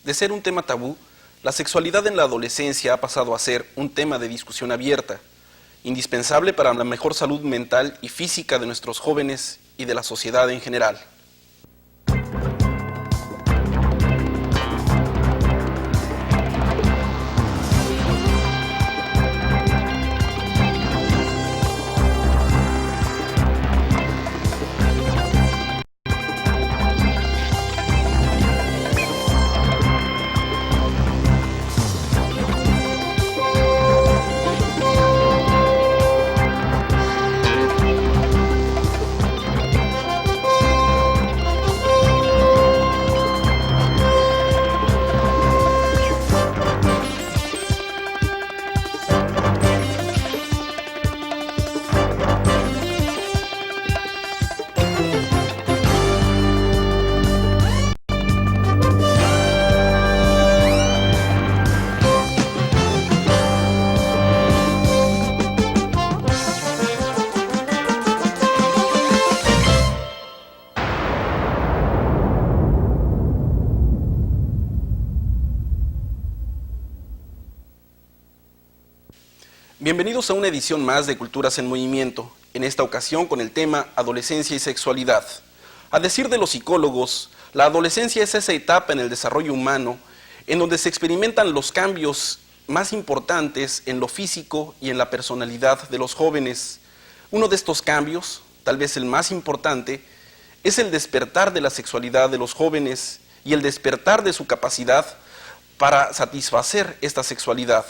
De ser un tema tabú, la sexualidad en la adolescencia ha pasado a ser un tema de discusión abierta, indispensable para la mejor salud mental y física de nuestros jóvenes y de la sociedad en general. Bienvenidos a una edición más de Culturas en Movimiento, en esta ocasión con el tema Adolescencia y Sexualidad. A decir de los psicólogos, la adolescencia es esa etapa en el desarrollo humano en donde se experimentan los cambios más importantes en lo físico y en la personalidad de los jóvenes. Uno de estos cambios, tal vez el más importante, es el despertar de la sexualidad de los jóvenes y el despertar de su capacidad para satisfacer esta sexualidad.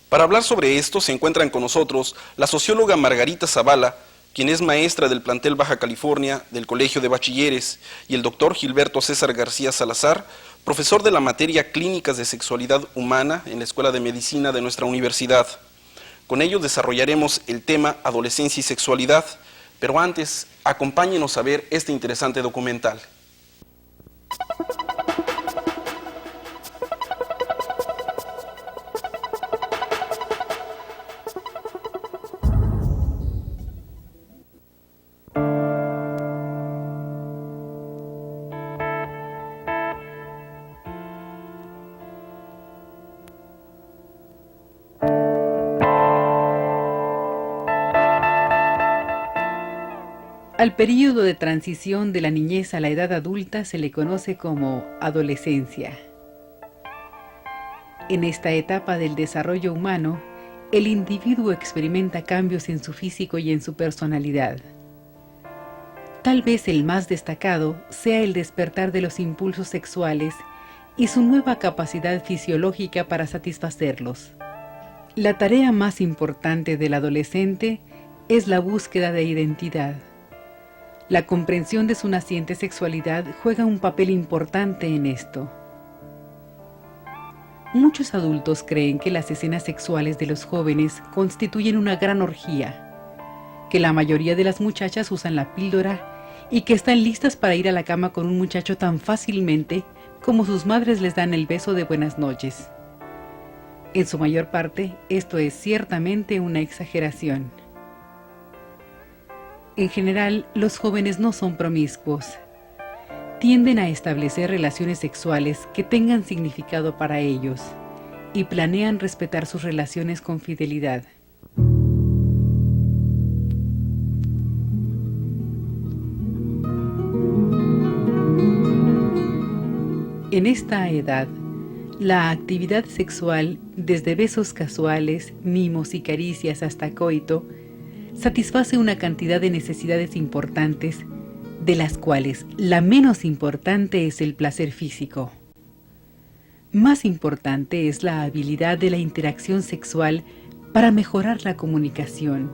Para hablar sobre esto se encuentran con nosotros la socióloga Margarita Zavala, quien es maestra del plantel Baja California del Colegio de Bachilleres, y el doctor Gilberto César García Salazar, profesor de la materia Clínicas de Sexualidad Humana en la Escuela de Medicina de nuestra universidad. Con ellos desarrollaremos el tema Adolescencia y Sexualidad, pero antes, acompáñenos a ver este interesante documental. Al período de transición de la niñez a la edad adulta se le conoce como adolescencia. En esta etapa del desarrollo humano, el individuo experimenta cambios en su físico y en su personalidad. Tal vez el más destacado sea el despertar de los impulsos sexuales y su nueva capacidad fisiológica para satisfacerlos. La tarea más importante del adolescente es la búsqueda de identidad. La comprensión de su naciente sexualidad juega un papel importante en esto. Muchos adultos creen que las escenas sexuales de los jóvenes constituyen una gran orgía, que la mayoría de las muchachas usan la píldora y que están listas para ir a la cama con un muchacho tan fácilmente como sus madres les dan el beso de buenas noches. En su mayor parte, esto es ciertamente una exageración. En general, los jóvenes no son promiscuos. Tienden a establecer relaciones sexuales que tengan significado para ellos y planean respetar sus relaciones con fidelidad. En esta edad, la actividad sexual, desde besos casuales, mimos y caricias hasta coito, satisface una cantidad de necesidades importantes, de las cuales la menos importante es el placer físico. Más importante es la habilidad de la interacción sexual para mejorar la comunicación,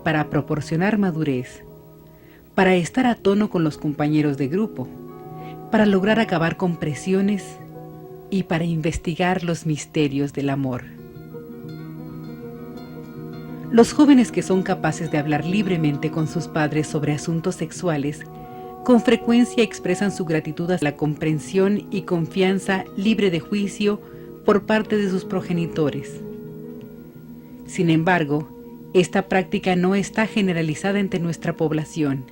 para proporcionar madurez, para estar a tono con los compañeros de grupo, para lograr acabar con presiones y para investigar los misterios del amor. Los jóvenes que son capaces de hablar libremente con sus padres sobre asuntos sexuales, con frecuencia expresan su gratitud a la comprensión y confianza libre de juicio por parte de sus progenitores. Sin embargo, esta práctica no está generalizada entre nuestra población,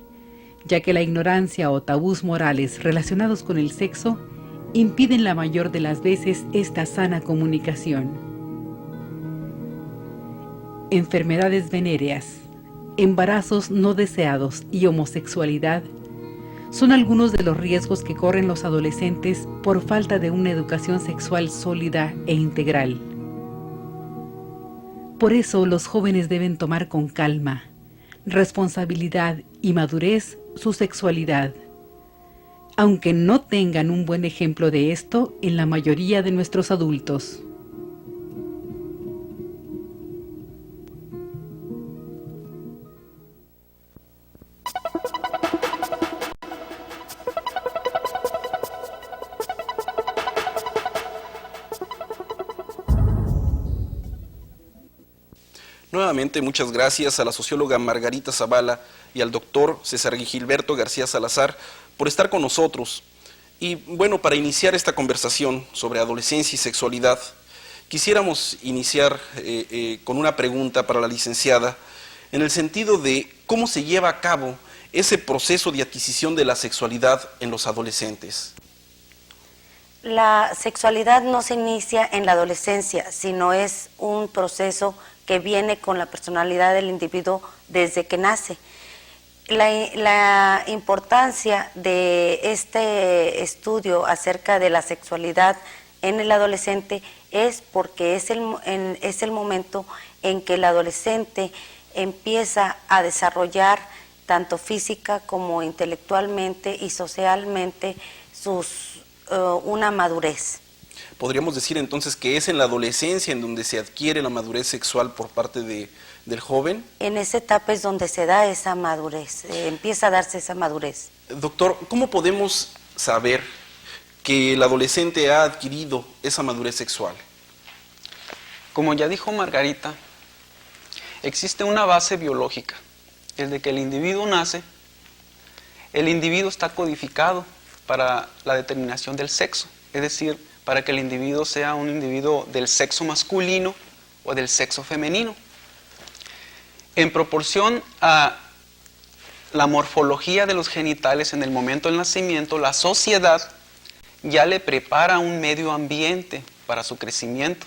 ya que la ignorancia o tabús morales relacionados con el sexo impiden la mayor de las veces esta sana comunicación. Enfermedades venéreas, embarazos no deseados y homosexualidad son algunos de los riesgos que corren los adolescentes por falta de una educación sexual sólida e integral. Por eso los jóvenes deben tomar con calma, responsabilidad y madurez su sexualidad, aunque no tengan un buen ejemplo de esto en la mayoría de nuestros adultos. Nuevamente, muchas gracias a la socióloga Margarita Zavala y al doctor César Gilberto García Salazar por estar con nosotros. Y bueno, para iniciar esta conversación sobre adolescencia y sexualidad, quisiéramos iniciar con una pregunta para la licenciada, en el sentido de cómo se lleva a cabo ese proceso de adquisición de la sexualidad en los adolescentes. La sexualidad no se inicia en la adolescencia, sino es un proceso que viene con la personalidad del individuo desde que nace. La importancia de este estudio acerca de la sexualidad en el adolescente es porque es el momento en que el adolescente empieza a desarrollar tanto física como intelectualmente y socialmente una madurez. Podríamos decir entonces que es en la adolescencia en donde se adquiere la madurez sexual por parte del joven. En esa etapa es donde se da esa madurez, empieza a darse esa madurez. Doctor, ¿cómo podemos saber que el adolescente ha adquirido esa madurez sexual? Como ya dijo Margarita, existe una base biológica. Desde que el individuo nace, el individuo está codificado para la determinación del sexo, es decir, para que el individuo sea un individuo del sexo masculino o del sexo femenino. En proporción a la morfología de los genitales en el momento del nacimiento, la sociedad ya le prepara un medio ambiente para su crecimiento.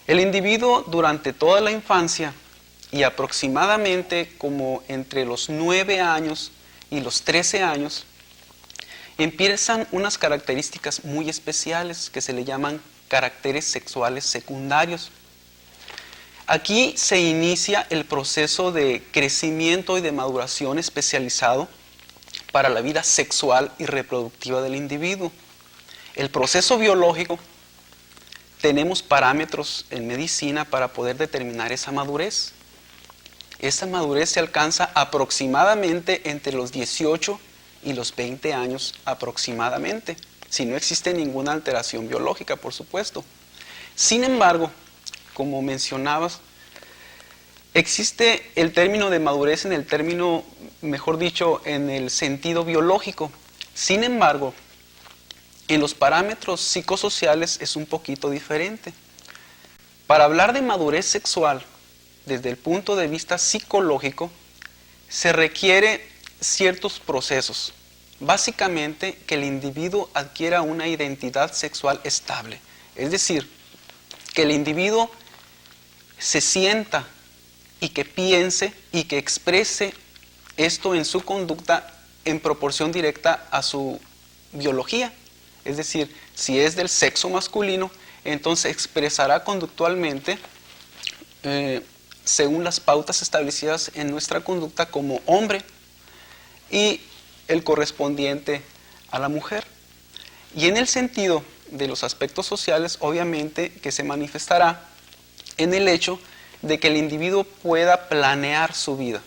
El individuo durante toda la infancia y aproximadamente como entre los 9 años y los 13 años, empiezan unas características muy especiales que se le llaman caracteres sexuales secundarios. Aquí se inicia el proceso de crecimiento y de maduración especializado para la vida sexual y reproductiva del individuo. El proceso biológico, tenemos parámetros en medicina para poder determinar esa madurez. Esa madurez se alcanza aproximadamente entre los 18 y los 20 años aproximadamente, si no existe ninguna alteración biológica, por supuesto. Sin embargo, como mencionabas, existe el término de madurez en el término, mejor dicho, en el sentido biológico. Sin embargo, en los parámetros psicosociales es un poquito diferente. Para hablar de madurez sexual, desde el punto de vista psicológico, se requiere ciertos procesos. Básicamente, que el individuo adquiera una identidad sexual estable. Es decir, que el individuo se sienta y que piense y que exprese esto en su conducta en proporción directa a su biología. Es decir, si es del sexo masculino, entonces expresará conductualmente según las pautas establecidas en nuestra conducta como hombre, y el correspondiente a la mujer. Y en el sentido de los aspectos sociales, obviamente que se manifestará en el hecho de que el individuo pueda planear su vida,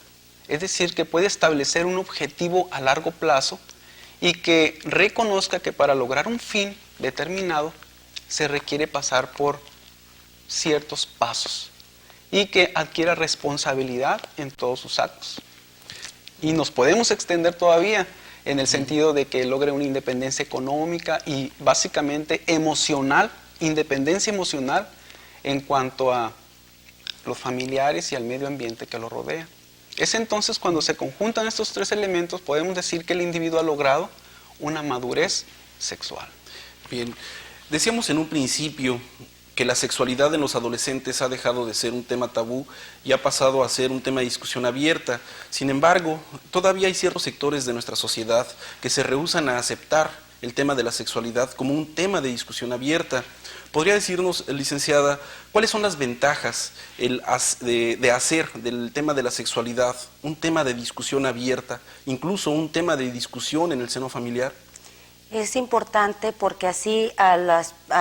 es decir, que puede establecer un objetivo a largo plazo y que reconozca que para lograr un fin determinado se requiere pasar por ciertos pasos y que adquiera responsabilidad en todos sus actos. Y nos podemos extender todavía en el sentido de que logre una independencia económica y básicamente emocional, independencia emocional en cuanto a los familiares y al medio ambiente que lo rodea. Es entonces cuando se conjuntan estos tres elementos, podemos decir que el individuo ha logrado una madurez sexual. Bien, decíamos en un principio que la sexualidad en los adolescentes ha dejado de ser un tema tabú y ha pasado a ser un tema de discusión abierta. Sin embargo, todavía hay ciertos sectores de nuestra sociedad que se rehúsan a aceptar el tema de la sexualidad como un tema de discusión abierta. ¿Podría decirnos, licenciada, cuáles son las ventajas de hacer del tema de la sexualidad un tema de discusión abierta, incluso un tema de discusión en el seno familiar? Es importante porque así a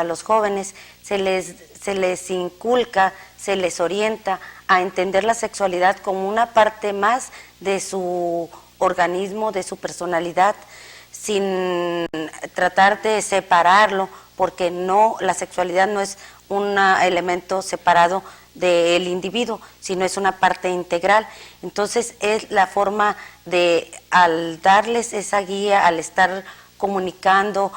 los jóvenes se les inculca, se les orienta a entender la sexualidad como una parte más de su organismo, de su personalidad, sin tratar de separarlo, porque la sexualidad no es un elemento separado del individuo, sino es una parte integral. Entonces es la forma de, al darles esa guía, al estar comunicando,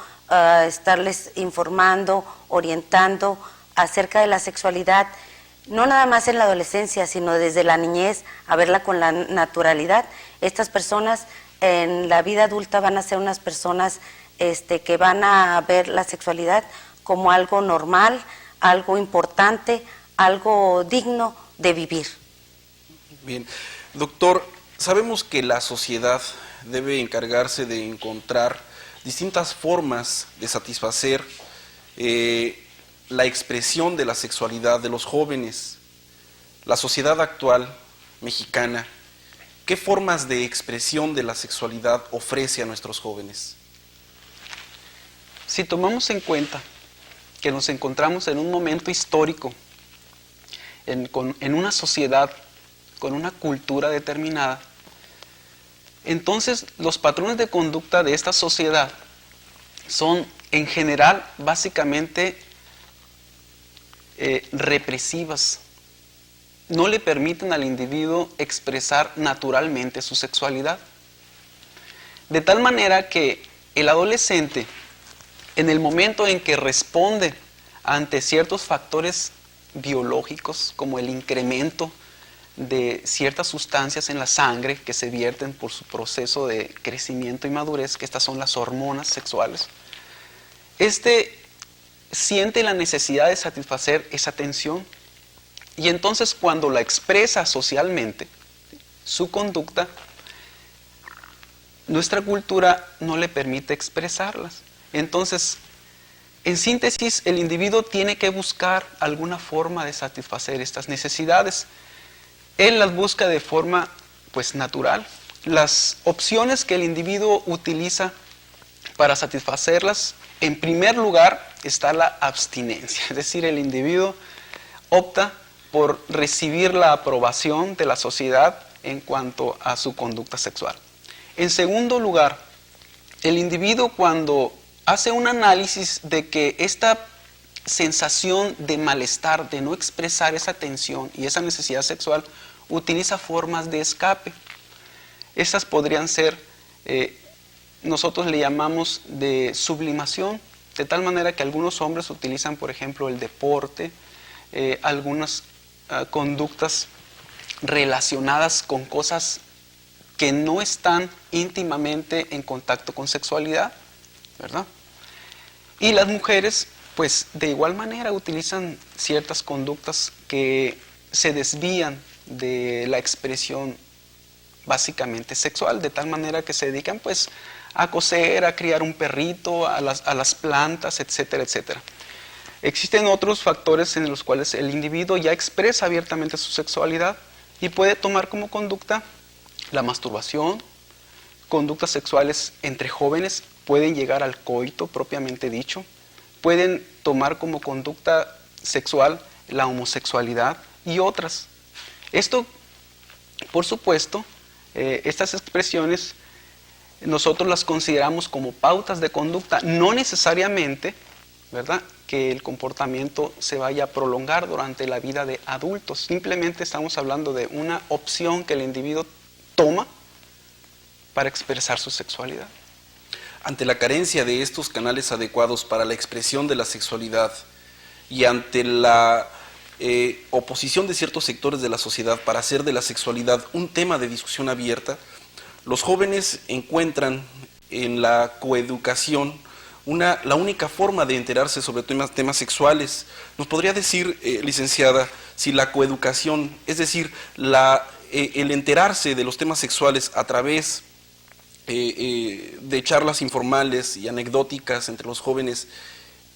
estarles informando, orientando acerca de la sexualidad, no nada más en la adolescencia, sino desde la niñez, a verla con la naturalidad. Estas personas en la vida adulta van a ser unas personas que van a ver la sexualidad como algo normal, algo importante, algo digno de vivir. Bien, doctor, sabemos que la sociedad debe encargarse de encontrar distintas formas de satisfacer la expresión de la sexualidad de los jóvenes. La sociedad actual mexicana, ¿qué formas de expresión de la sexualidad ofrece a nuestros jóvenes? Si tomamos en cuenta que nos encontramos en un momento histórico, en una sociedad con una cultura determinada, entonces los patrones de conducta de esta sociedad son en general básicamente represivas. No le permiten al individuo expresar naturalmente su sexualidad. De tal manera que el adolescente, en el momento en que responde ante ciertos factores biológicos, como el incremento de ciertas sustancias en la sangre que se vierten por su proceso de crecimiento y madurez, que estas son las hormonas sexuales, siente la necesidad de satisfacer esa tensión, y entonces cuando la expresa socialmente, su conducta, nuestra cultura no le permite expresarlas. Entonces, en síntesis, el individuo tiene que buscar alguna forma de satisfacer estas necesidades. Él las busca de forma, natural. Las opciones que el individuo utiliza para satisfacerlas, en primer lugar está la abstinencia. Es decir, el individuo opta por recibir la aprobación de la sociedad en cuanto a su conducta sexual. En segundo lugar, el individuo, cuando hace un análisis de que esta sensación de malestar, de no expresar esa tensión y esa necesidad sexual, utiliza formas de escape. Estas podrían ser, nosotros le llamamos de sublimación, de tal manera que algunos hombres utilizan, por ejemplo, el deporte, algunas conductas relacionadas con cosas que no están íntimamente en contacto con sexualidad, ¿verdad? Y las mujeres, de igual manera utilizan ciertas conductas que se desvían de la expresión básicamente sexual, de tal manera que se dedican a coser, a criar un perrito, a las plantas, etcétera, etcétera. Existen otros factores en los cuales el individuo ya expresa abiertamente su sexualidad y puede tomar como conducta la masturbación, conductas sexuales entre jóvenes, pueden llegar al coito propiamente dicho, pueden tomar como conducta sexual la homosexualidad y otras. Esto, por supuesto, estas expresiones nosotros las consideramos como pautas de conducta, no necesariamente, ¿verdad?, que el comportamiento se vaya a prolongar durante la vida de adultos. Simplemente estamos hablando de una opción que el individuo toma para expresar su sexualidad. Ante la carencia de estos canales adecuados para la expresión de la sexualidad y ante la oposición de ciertos sectores de la sociedad para hacer de la sexualidad un tema de discusión abierta, los jóvenes encuentran en la coeducación la única forma de enterarse sobre temas sexuales. ¿Nos podría decir, licenciada, si la coeducación, es decir, el enterarse de los temas sexuales a través de charlas informales y anecdóticas entre los jóvenes,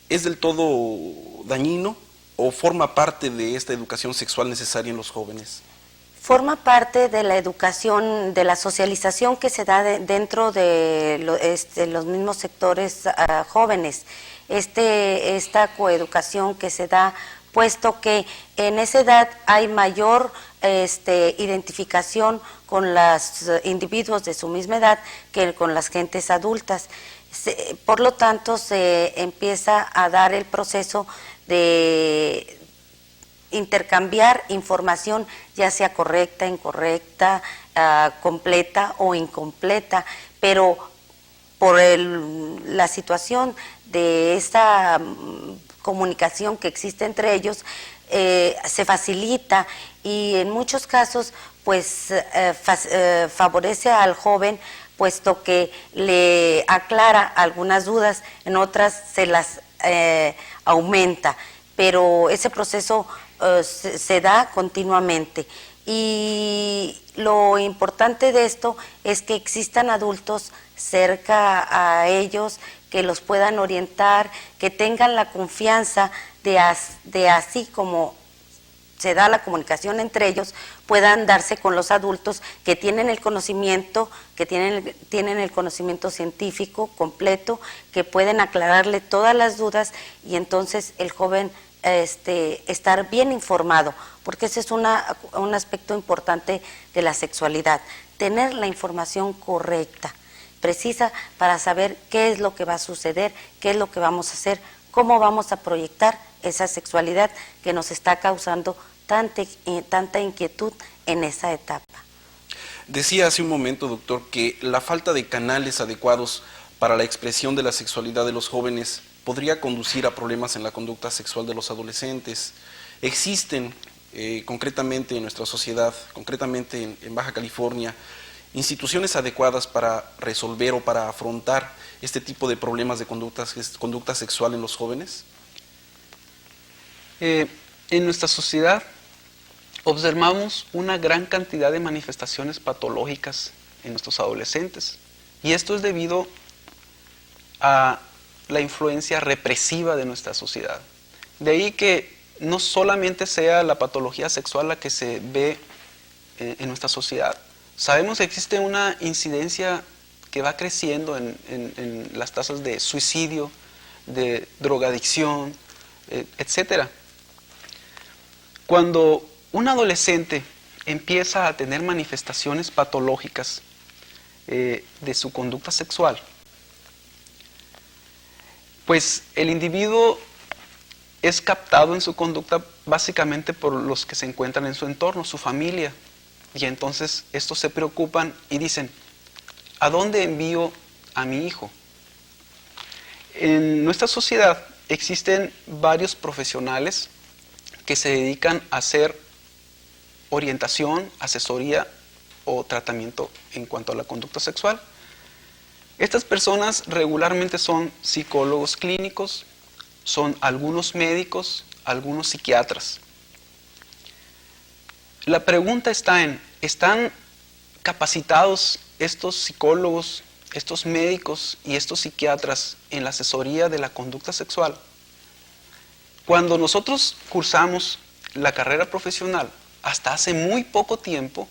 es del todo dañino o forma parte de esta educación sexual necesaria en los jóvenes? Forma parte de la educación, de la socialización que se da dentro de los mismos sectores jóvenes. Esta coeducación que se da, puesto que en esa edad hay mayor identificación con los individuos de su misma edad que con las gentes adultas. Por lo tanto, se empieza a dar el proceso de intercambiar información, ya sea correcta, incorrecta, completa o incompleta, pero por la situación de esta comunicación que existe entre ellos, se facilita y en muchos casos pues favorece al joven, puesto que le aclara algunas dudas, en otras se las aumenta, pero ese proceso se da continuamente. Y lo importante de esto es que existan adultos cerca a ellos que los puedan orientar, que tengan la confianza de así como se da la comunicación entre ellos, puedan darse con los adultos que tienen el conocimiento, que tienen el conocimiento científico completo, que pueden aclararle todas las dudas y entonces el joven estar bien informado, porque ese es un aspecto importante de la sexualidad, tener la información correcta, precisa, para saber qué es lo que va a suceder, qué es lo que vamos a hacer, cómo vamos a proyectar esa sexualidad que nos está causando tanta inquietud en esa etapa. Decía hace un momento, doctor, que la falta de canales adecuados para la expresión de la sexualidad de los jóvenes podría conducir a problemas en la conducta sexual de los adolescentes. Existen concretamente en nuestra sociedad, concretamente en Baja California, instituciones adecuadas para resolver o para afrontar este tipo de problemas de conducta sexual en los jóvenes? En nuestra sociedad observamos una gran cantidad de manifestaciones patológicas en nuestros adolescentes, y esto es debido a la influencia represiva de nuestra sociedad. De ahí que no solamente sea la patología sexual la que se ve en nuestra sociedad. Sabemos que existe una incidencia que va creciendo en las tasas de suicidio, de drogadicción, etc. Cuando un adolescente empieza a tener manifestaciones patológicas de su conducta sexual, pues el individuo es captado en su conducta básicamente por los que se encuentran en su entorno, su familia. Y entonces estos se preocupan y dicen, ¿a dónde envío a mi hijo? En nuestra sociedad existen varios profesionales que se dedican a hacer orientación, asesoría o tratamiento en cuanto a la conducta sexual. Estas personas regularmente son psicólogos clínicos, son algunos médicos, algunos psiquiatras. La pregunta está en, ¿están capacitados estos psicólogos, estos médicos y estos psiquiatras en la asesoría de la conducta sexual? Cuando nosotros cursamos la carrera profesional, hasta hace muy poco tiempo,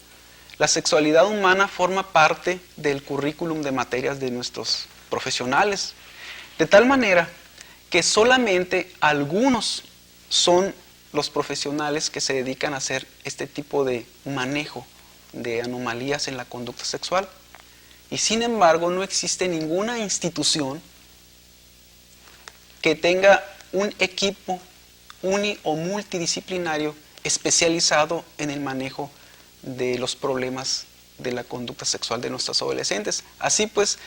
la sexualidad humana forma parte del currículum de materias de nuestros profesionales, de tal manera que solamente algunos son los profesionales que se dedican a hacer este tipo de manejo de anomalías en la conducta sexual. Y sin embargo, no existe ninguna institución que tenga un equipo uni o multidisciplinario especializado en el manejo de los problemas de la conducta sexual de nuestros adolescentes. Así pues,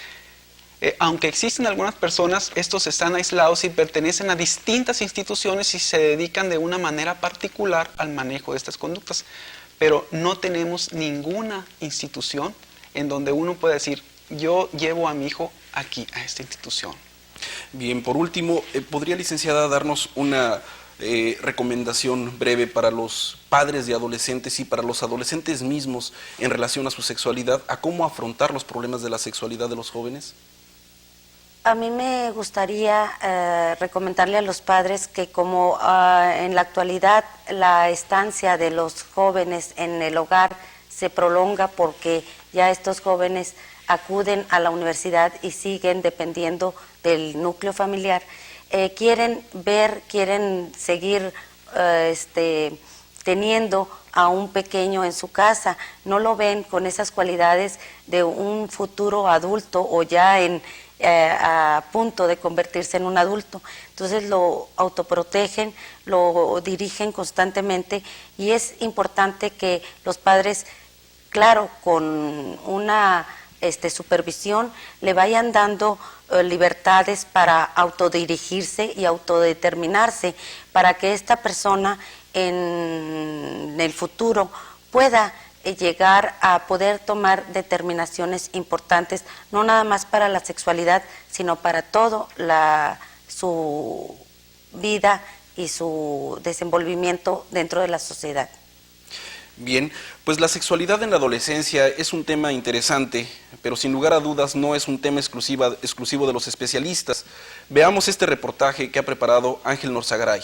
aunque existen algunas personas, estos están aislados y pertenecen a distintas instituciones y se dedican de una manera particular al manejo de estas conductas. Pero no tenemos ninguna institución en donde uno pueda decir, yo llevo a mi hijo aquí, a esta institución. Bien, por último, ¿podría, licenciada, darnos una recomendación breve para los padres de adolescentes y para los adolescentes mismos en relación a su sexualidad, a cómo afrontar los problemas de la sexualidad de los jóvenes? A mí me gustaría recomendarle a los padres que como en la actualidad la estancia de los jóvenes en el hogar se prolonga porque ya estos jóvenes acuden a la universidad y siguen dependiendo del núcleo familiar, quieren seguir teniendo a un pequeño en su casa, no lo ven con esas cualidades de un futuro adulto o ya a punto de convertirse en un adulto. Entonces lo autoprotegen, lo dirigen constantemente y es importante que los padres, claro, con una supervisión, le vayan dando libertades para autodirigirse y autodeterminarse, para que esta persona en el futuro pueda llegar a poder tomar determinaciones importantes, no nada más para la sexualidad, sino para todo su vida y su desenvolvimiento dentro de la sociedad. Bien, pues la sexualidad en la adolescencia es un tema interesante, pero sin lugar a dudas no es un tema exclusivo de los especialistas. Veamos este reportaje que ha preparado Ángel Norzagaray.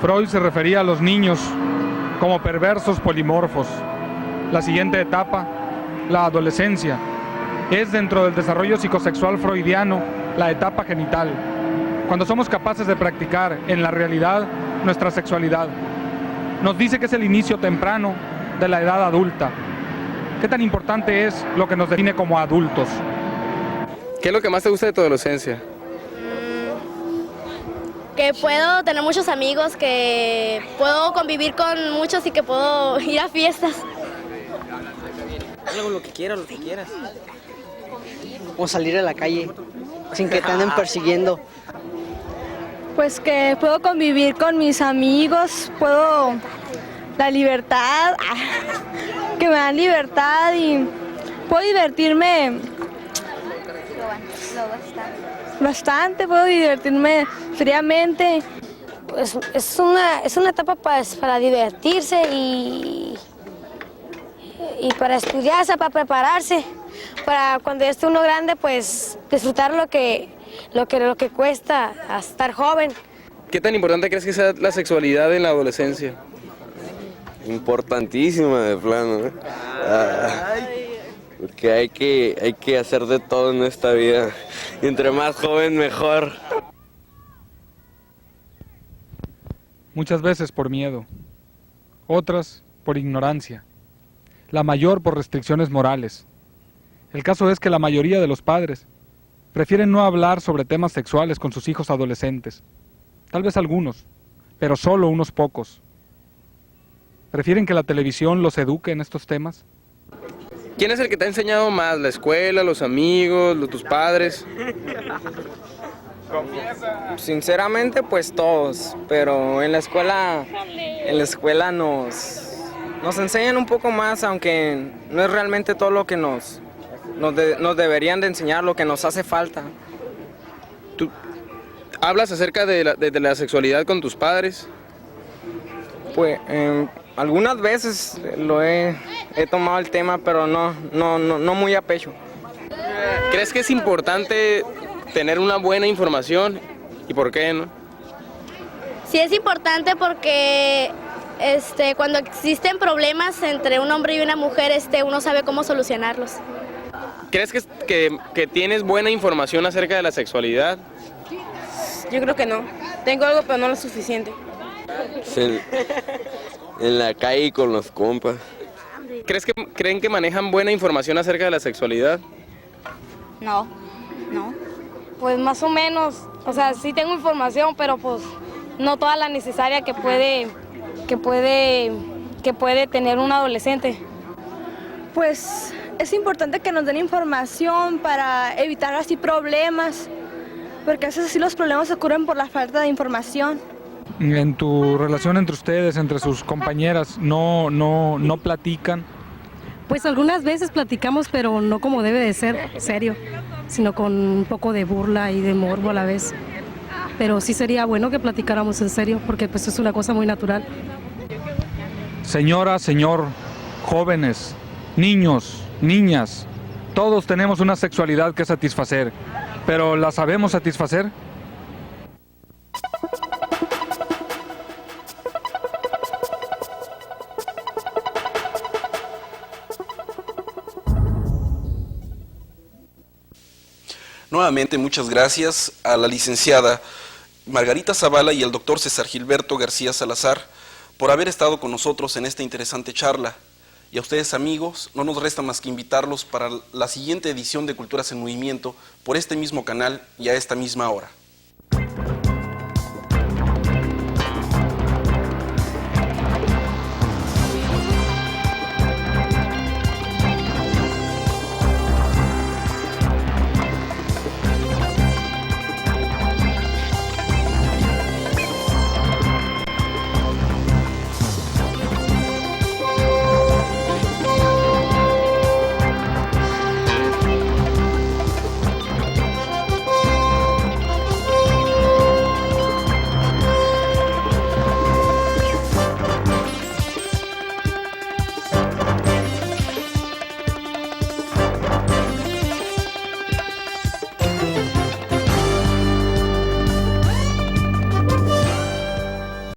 Freud se refería a los niños como perversos polimorfos. La siguiente etapa, la adolescencia, es dentro del desarrollo psicosexual freudiano la etapa genital, cuando somos capaces de practicar en la realidad nuestra sexualidad. Nos dice que es el inicio temprano de la edad adulta. ¿Qué tan importante es lo que nos define como adultos? ¿Qué es lo que más te gusta de tu adolescencia? Que puedo tener muchos amigos, que puedo convivir con muchos y que puedo ir a fiestas. Algo, lo que quieras. O salir a la calle sin que te anden persiguiendo. Pues que puedo convivir con mis amigos, la libertad, que me dan libertad y puedo divertirme bastante, puedo divertirme fríamente. Pues es una etapa para divertirse y para estudiarse, para prepararse, para cuando ya esté uno grande, pues disfrutar lo que cuesta estar joven. ¿Qué tan importante crees que sea la sexualidad en la adolescencia? Importantísima de plano, porque hay que hacer de todo en esta vida, y entre más joven mejor. Muchas veces por miedo, otras por ignorancia, la mayor por restricciones morales. El caso es que la mayoría de los padres prefieren no hablar sobre temas sexuales con sus hijos adolescentes. Tal vez algunos, pero solo unos pocos. ¿Prefieren que la televisión los eduque en estos temas? ¿Quién es el que te ha enseñado más? ¿La escuela, los amigos, tus padres? Sinceramente, pues todos, pero en la escuela nos enseñan un poco más, aunque no es realmente todo lo que nos deberían de enseñar, lo que nos hace falta. ¿Tú hablas acerca de la sexualidad con tus padres? Pues algunas veces he tomado el tema, pero no muy a pecho. ¿Crees que es importante tener una buena información? ¿Y por qué no? Sí, es importante porque cuando existen problemas entre un hombre y una mujer, uno sabe cómo solucionarlos. ¿Crees que tienes buena información acerca de la sexualidad? Yo creo que no. Tengo algo, pero no lo suficiente. En la calle con los compas. ¿Creen que manejan buena información acerca de la sexualidad? No, no. Pues más o menos, o sea, sí tengo información, pero pues no toda la necesaria que puede tener un adolescente. Pues es importante que nos den información para evitar así problemas, porque a veces así los problemas ocurren por la falta de información. En tu relación entre ustedes, entre sus compañeras, no platican. Pues algunas veces platicamos, pero no como debe de ser, serio, sino con un poco de burla y de morbo a la vez. Pero sí sería bueno que platicáramos en serio, porque pues es una cosa muy natural. Señora, señor, jóvenes, niños, niñas, todos tenemos una sexualidad que satisfacer, pero ¿la sabemos satisfacer? Nuevamente, muchas gracias a la licenciada Margarita Zavala y al doctor César Gilberto García Salazar por haber estado con nosotros en esta interesante charla. Y a ustedes, amigos, no nos resta más que invitarlos para la siguiente edición de Culturas en Movimiento por este mismo canal y a esta misma hora.